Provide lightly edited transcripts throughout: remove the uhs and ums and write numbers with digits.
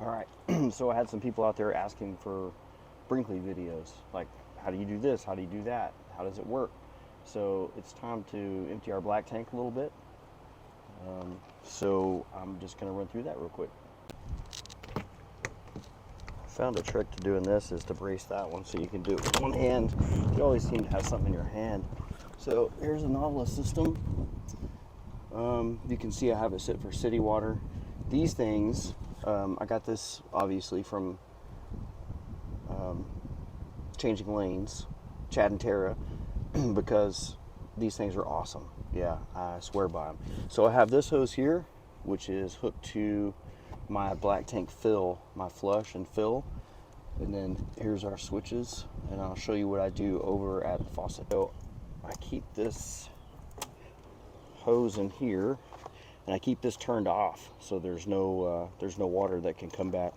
All right, so I had some people out there asking for Brinkley videos, like how do you do this, how do you do that, how does it work? So it's time to empty our black tank a little bit. So I'm just going to run through that real quick. Found a trick to doing this is to brace that one so you can do it with one hand. You always seem to have something in your hand. So here's a Nautilus system. You can see I have it set for city water. These things, I got this obviously from Changing Lanes, Chad and Tara, because these things are awesome. Yeah, I swear by them. So I have this hose here, which is hooked to my black tank fill, my flush and fill. And then here's our switches, and I'll show you what I do over at the faucet. So I keep this hose in here, and I keep this turned off, so there's no water that can come back.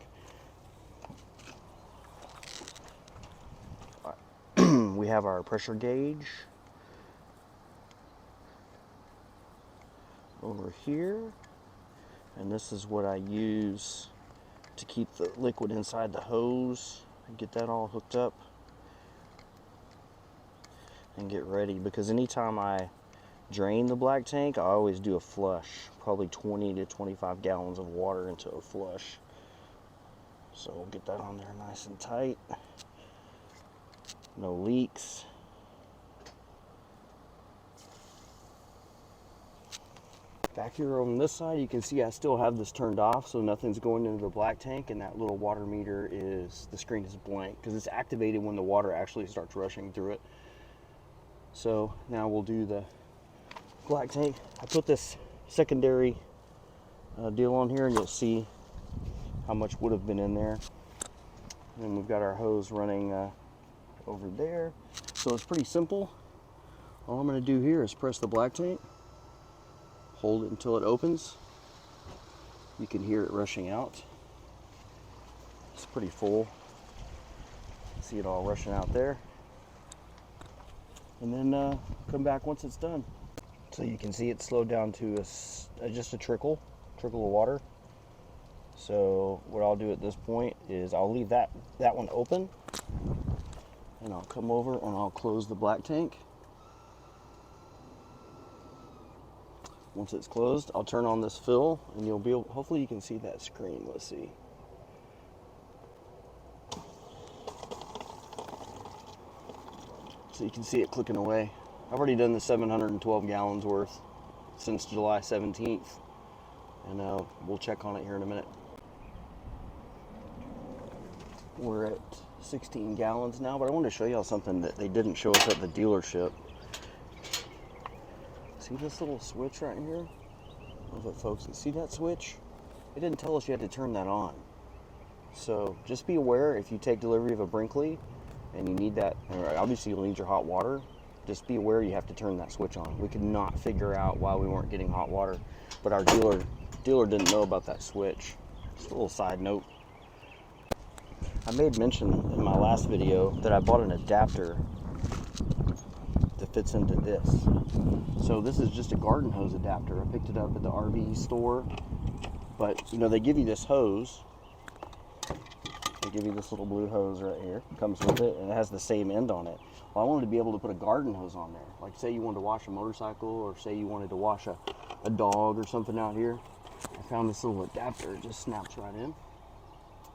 We have our pressure gauge over here, and this is what I use to keep the liquid inside the hose and get that all hooked up and get ready, because anytime I drain the black tank, I always do a flush, probably 20 to 25 gallons of water into a flush. So we'll get that on there nice and tight, no leaks. Back here on this side, you can see I still have this turned off, so nothing's going into the black tank, and that little water meter is, the screen is blank because it's activated when the water actually starts rushing through it. So now we'll do the black tank. I put this secondary deal on here, and you'll see how much would have been in there. And then we've got our hose running over there. So it's pretty simple. All I'm going to do here is press the black tank, hold it until it opens. You can hear it rushing out. It's pretty full. See it all rushing out there. And then come back once it's done. So you can see it slowed down to just a trickle of water. So what I'll do at this point is I'll leave that one open, and I'll come over and I'll close the black tank. Once it's closed, I'll turn on this fill, and you'll be able, hopefully you can see that screen. Let's see. So you can see it clicking away. I've already done the 712 gallons worth since July 17th, and we'll check on it here in a minute. We're at 16 gallons now, but I wanted to show y'all something that they didn't show us at the dealership. See this little switch right here? I don't know if folks can see that switch. It didn't tell us you had to turn that on. So just be aware, if you take delivery of a Brinkley and you need that, obviously you'll need your hot water. Just be aware you have to turn that switch on. We could not figure out why we weren't getting hot water, but our dealer didn't know about that switch. Just a little side note. I made mention in my last video that I bought an adapter that fits into this. So this is just a garden hose adapter. I picked it up at the RV store, but you know, they give you this hose. They give you this little blue hose right here. It comes with it, and it has the same end on it. Well, I wanted to be able to put a garden hose on there. Like say you wanted to wash a motorcycle, or say you wanted to wash a dog or something out here. I found this little adapter. It just snaps right in.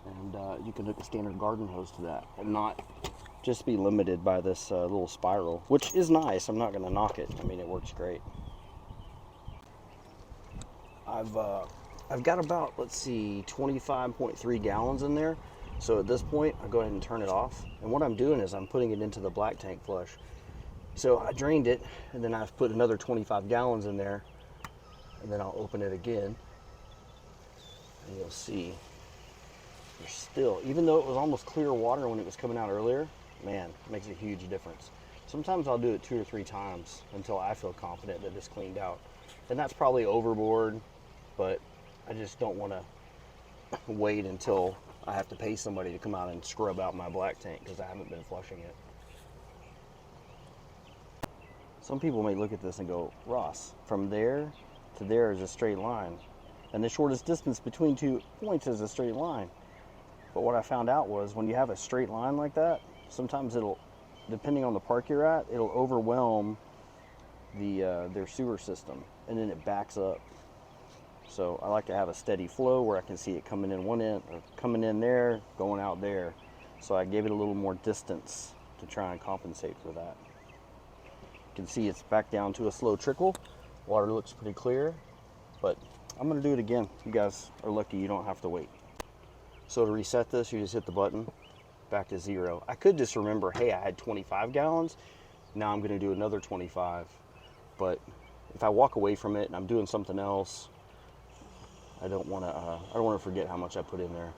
And you can hook a standard garden hose to that and not just be limited by this little spiral, which is nice. I'm not going to knock it. I mean, it works great. I've got about, let's see, 25.3 gallons in there. So at this point, I go ahead and turn it off. And what I'm doing is I'm putting it into the black tank flush. So I drained it, and then I've put another 25 gallons in there, and then I'll open it again, and you'll see. There's still, even though it was almost clear water when it was coming out earlier, man, it makes a huge difference. Sometimes I'll do it 2 or 3 times until I feel confident that it's cleaned out. And that's probably overboard, but I just don't want to wait until I have to pay somebody to come out and scrub out my black tank because I haven't been flushing it. Some people may look at this and go, Ross, from there to there is a straight line. And the shortest distance between 2 points is a straight line. But what I found out was when you have a straight line like that, sometimes it'll, depending on the park you're at, it'll overwhelm their sewer system, and then it backs up. So I like to have a steady flow where I can see it coming in one end, or coming in there, going out there. So I gave it a little more distance to try and compensate for that. You can see it's back down to a slow trickle. Water looks pretty clear, but I'm gonna do it again. You guys are lucky you don't have to wait. So to reset this, you just hit the button, back to 0. I could just remember, hey, I had 25 gallons. Now I'm gonna do another 25. But if I walk away from it and I'm doing something else, I don't wanna forget how much I put in there.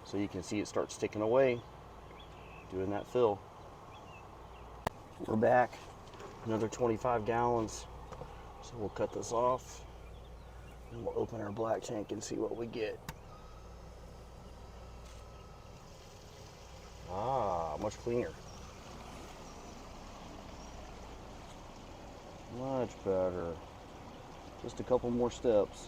So you can see it starts ticking away, doing that fill. We're back, another 25 gallons. So we'll cut this off and we'll open our black tank and see what we get. Ah, much cleaner. Much better. Just a couple more steps.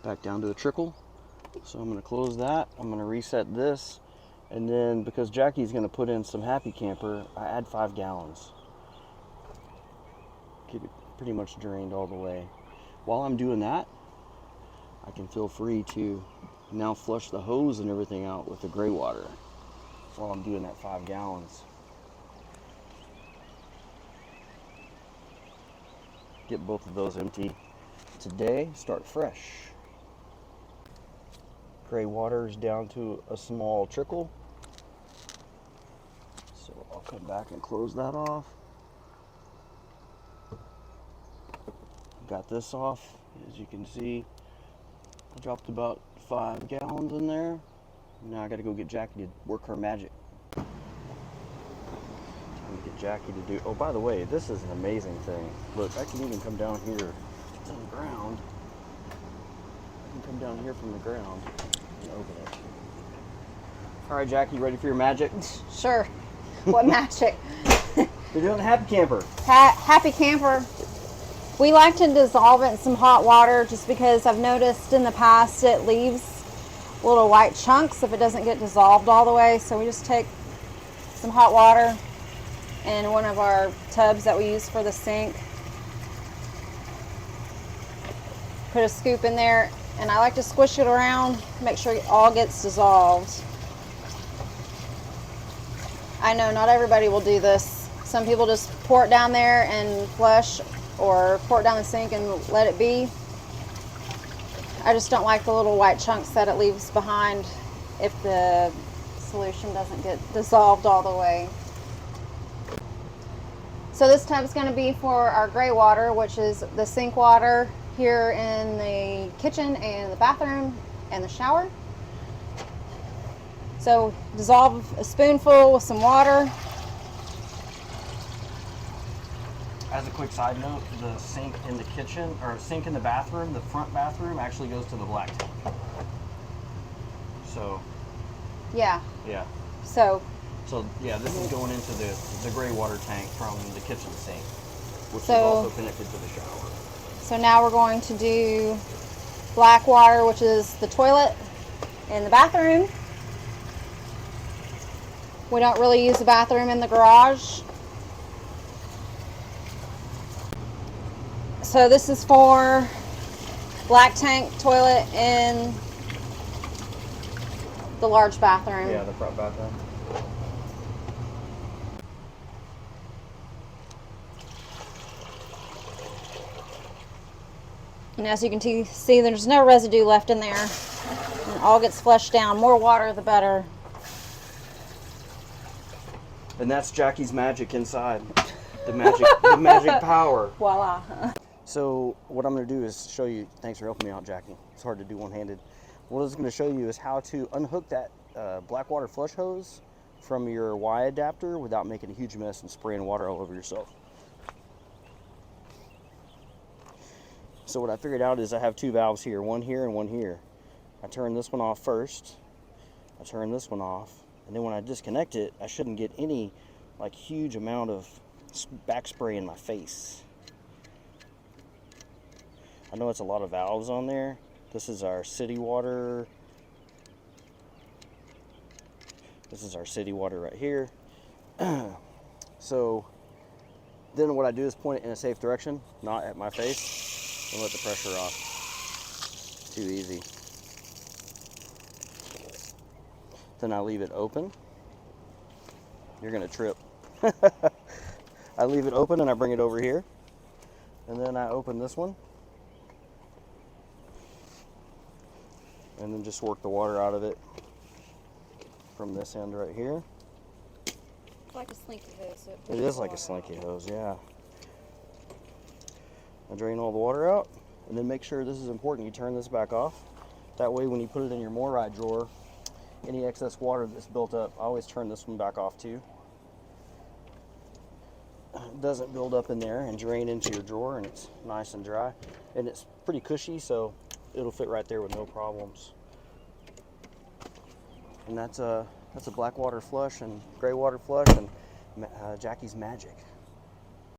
Back down to a trickle. So I'm going to close that. I'm going to reset this. And then because Jackie's going to put in some Happy Camper, I add 5 gallons. Keep it pretty much drained all the way. While I'm doing that, I can feel free to now flush the hose and everything out with the gray water while I'm doing that 5 gallons. Get both of those empty. Today, start fresh. Gray water is down to a small trickle. So I'll come back and close that off. Got this off, as you can see. I dropped about 5 gallons in there. Now I gotta go get Jackie to work her magic. Time to get Jackie to do, oh, by the way, this is an amazing thing. Look, I can even come down here on the ground. I can come down here from the ground and open it. All right, Jackie, ready for your magic? Sure. What magic? We're doing the Happy Camper. Happy Camper. We like to dissolve it in some hot water just because I've noticed in the past it leaves little white chunks if it doesn't get dissolved all the way. So we just take some hot water in one of our tubs that we use for the sink. Put a scoop in there, and I like to squish it around, make sure it all gets dissolved. I know not everybody will do this. Some people just pour it down there and flush, or pour it down the sink and let it be. I just don't like the little white chunks that it leaves behind if the solution doesn't get dissolved all the way. So this tub is going to be for our gray water, which is the sink water here in the kitchen and the bathroom and the shower. So dissolve a spoonful with some water. As a quick side note, the sink in the kitchen, or sink in the bathroom, the front bathroom actually goes to the black tank. So. Yeah. Yeah. So yeah, this is going into the gray water tank from the kitchen sink, which is So- also connected to the shower. So now we're going to do black water, which is the toilet in the bathroom. We don't really use the bathroom in the garage. So this is for black tank toilet in the large bathroom. Yeah, the front bathroom. And as you can see, there's no residue left in there. And it all gets flushed down. More water, the better. And that's Jackie's magic inside. The magic power. Voila. So what I'm going to do is show you, thanks for helping me out, Jackie. It's hard to do one-handed. What I was going to show you is how to unhook that black water flush hose from your Y adapter without making a huge mess and spraying water all over yourself. So what I figured out is I have 2 valves here, one here and one here. I turn this one off first. I turn this one off. And then when I disconnect it, I shouldn't get any like huge amount of back spray in my face. I know it's a lot of valves on there. This is our city water. This is our city water right here. So then what I do is point it in a safe direction, not at my face, and let the pressure off. Too easy. Then I leave it open. You're gonna trip. I leave it open and I bring it over here. And then I open this one. And then just work the water out of it from this end right here. Like a slinky hose. So it is like a slinky hose, yeah. I drain all the water out, and then make sure, this is important, you turn this back off. That way when you put it in your MORI drawer, any excess water that's built up, I always turn this one back off too. It doesn't build up in there and drain into your drawer, and it's nice and dry. And it's pretty cushy, so it'll fit right there with no problems. And that's a black water flush and gray water flush and Jackie's magic.